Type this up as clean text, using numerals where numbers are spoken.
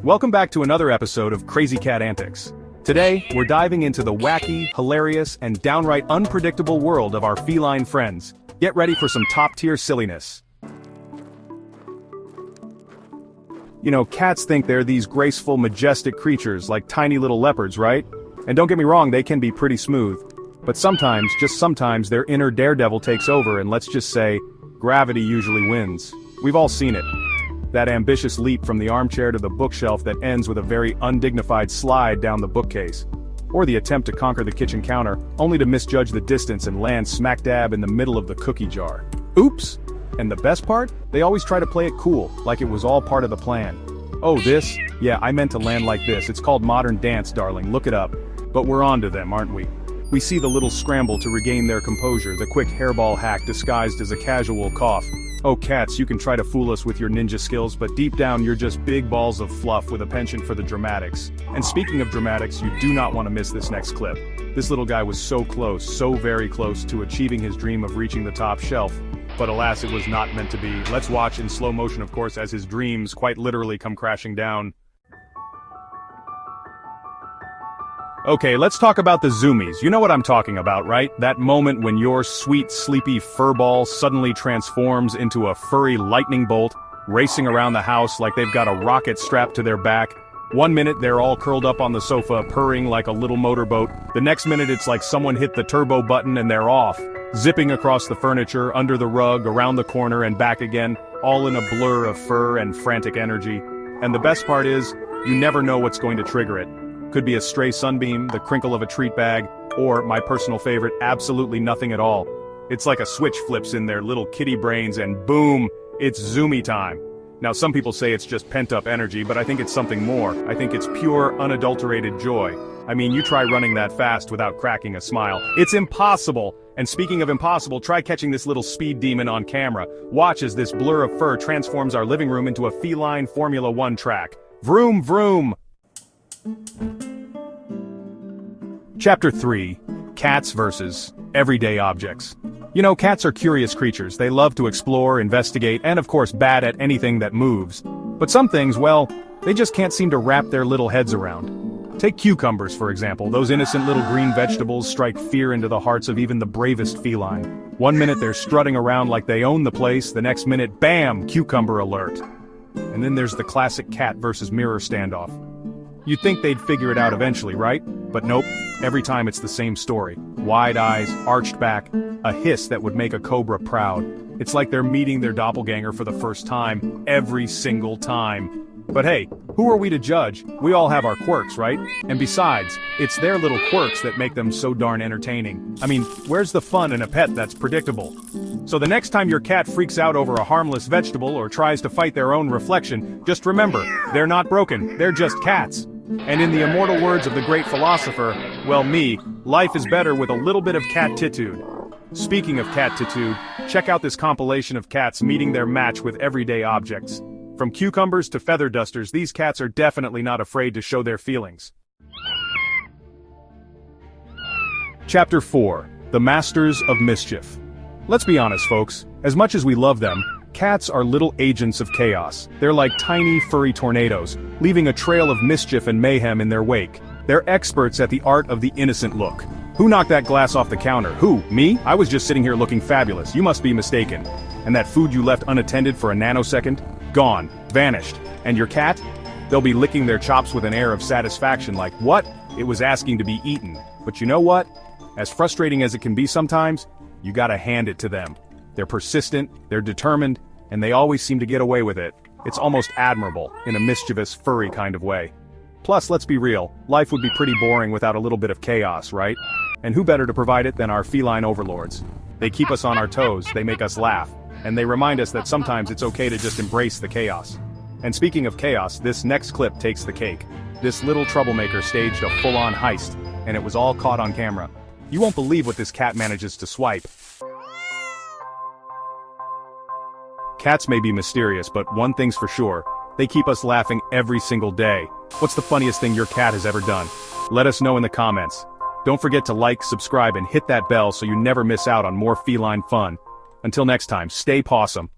Welcome back to another episode of Crazy Cat Antics. Today, we're diving into the wacky, hilarious, and downright unpredictable world of our feline friends. Get ready for some top-tier silliness. You know, cats think they're these graceful, majestic creatures like tiny little leopards, right? And don't get me wrong, they can be pretty smooth. But sometimes, just sometimes, their inner daredevil takes over and let's just say, gravity usually wins. We've all seen it. That ambitious leap from the armchair to the bookshelf that ends with a very undignified slide down the bookcase. Or the attempt to conquer the kitchen counter, only to misjudge the distance and land smack dab in the middle of the cookie jar. Oops! And the best part? They always try to play it cool, like it was all part of the plan. Oh this? Yeah, I meant to land like this. It's called modern dance, darling, look it up. But we're on to them, aren't we? We see the little scramble to regain their composure, the quick hairball hack disguised as a casual cough. Oh cats, you can try to fool us with your ninja skills, but deep down you're just big balls of fluff with a penchant for the dramatics. And speaking of dramatics, you do not want to miss this next clip. This little guy was so close, so very close to achieving his dream of reaching the top shelf. But alas, it was not meant to be. Let's watch in slow motion, of course, as his dreams quite literally come crashing down. Okay, let's talk about the zoomies. You know what I'm talking about, right? That moment when your sweet, sleepy furball suddenly transforms into a furry lightning bolt, racing around the house like they've got a rocket strapped to their back. One minute they're all curled up on the sofa, purring like a little motorboat. The next minute it's like someone hit the turbo button and they're off, zipping across the furniture, under the rug, around the corner and back again, all in a blur of fur and frantic energy. And the best part is, you never know what's going to trigger it. Could be a stray sunbeam, the crinkle of a treat bag, or, my personal favorite, absolutely nothing at all. It's like a switch flips in their little kitty brains and boom, it's zoomy time. Now some people say it's just pent-up energy, but I think it's something more. I think it's pure, unadulterated joy. I mean, you try running that fast without cracking a smile. It's impossible! And speaking of impossible, try catching this little speed demon on camera. Watch as this blur of fur transforms our living room into a feline Formula One track. Vroom vroom! Chapter 3. Cats versus everyday objects. You know, cats are curious creatures. They love to explore, investigate, and of course bat at anything that moves. But some things, well, they just can't seem to wrap their little heads around. Take cucumbers, for example. Those innocent little green vegetables strike fear into the hearts of even the bravest feline. One minute they're strutting around like they own the place, the next minute, bam, cucumber alert. And then there's the classic cat versus mirror standoff. You'd think they'd figure it out eventually, right? But nope, every time it's the same story. Wide eyes, arched back, a hiss that would make a cobra proud. It's like they're meeting their doppelganger for the first time, every single time. But hey, who are we to judge? We all have our quirks, right? And besides, it's their little quirks that make them so darn entertaining. I mean, where's the fun in a pet that's predictable? So the next time your cat freaks out over a harmless vegetable or tries to fight their own reflection, just remember, they're not broken, they're just cats. And in the immortal words of the great philosopher, well me, life is better with a little bit of cat-titude. Speaking of cat-titude, check out this compilation of cats meeting their match with everyday objects. From cucumbers to feather dusters, these cats are definitely not afraid to show their feelings. Chapter 4. The Masters of Mischief. Let's be honest, folks, as much as we love them, cats are little agents of chaos. They're like tiny, furry tornadoes, leaving a trail of mischief and mayhem in their wake. They're experts at the art of the innocent look. Who knocked that glass off the counter? Who? Me? I was just sitting here looking fabulous. You must be mistaken. And that food you left unattended for a nanosecond? Gone. Vanished. And your cat? They'll be licking their chops with an air of satisfaction like, what? It was asking to be eaten. But you know what? As frustrating as it can be sometimes, you gotta hand it to them. They're persistent, they're determined, and they always seem to get away with it. It's almost admirable, in a mischievous, furry kind of way. Plus, let's be real, life would be pretty boring without a little bit of chaos, right? And who better to provide it than our feline overlords? They keep us on our toes, they make us laugh, and they remind us that sometimes it's okay to just embrace the chaos. And speaking of chaos, this next clip takes the cake. This little troublemaker staged a full-on heist, and it was all caught on camera. You won't believe what this cat manages to swipe. Cats may be mysterious, but one thing's for sure, they keep us laughing every single day. What's the funniest thing your cat has ever done? Let us know in the comments. Don't forget to like, subscribe, and hit that bell so you never miss out on more feline fun. Until next time, stay pawsome.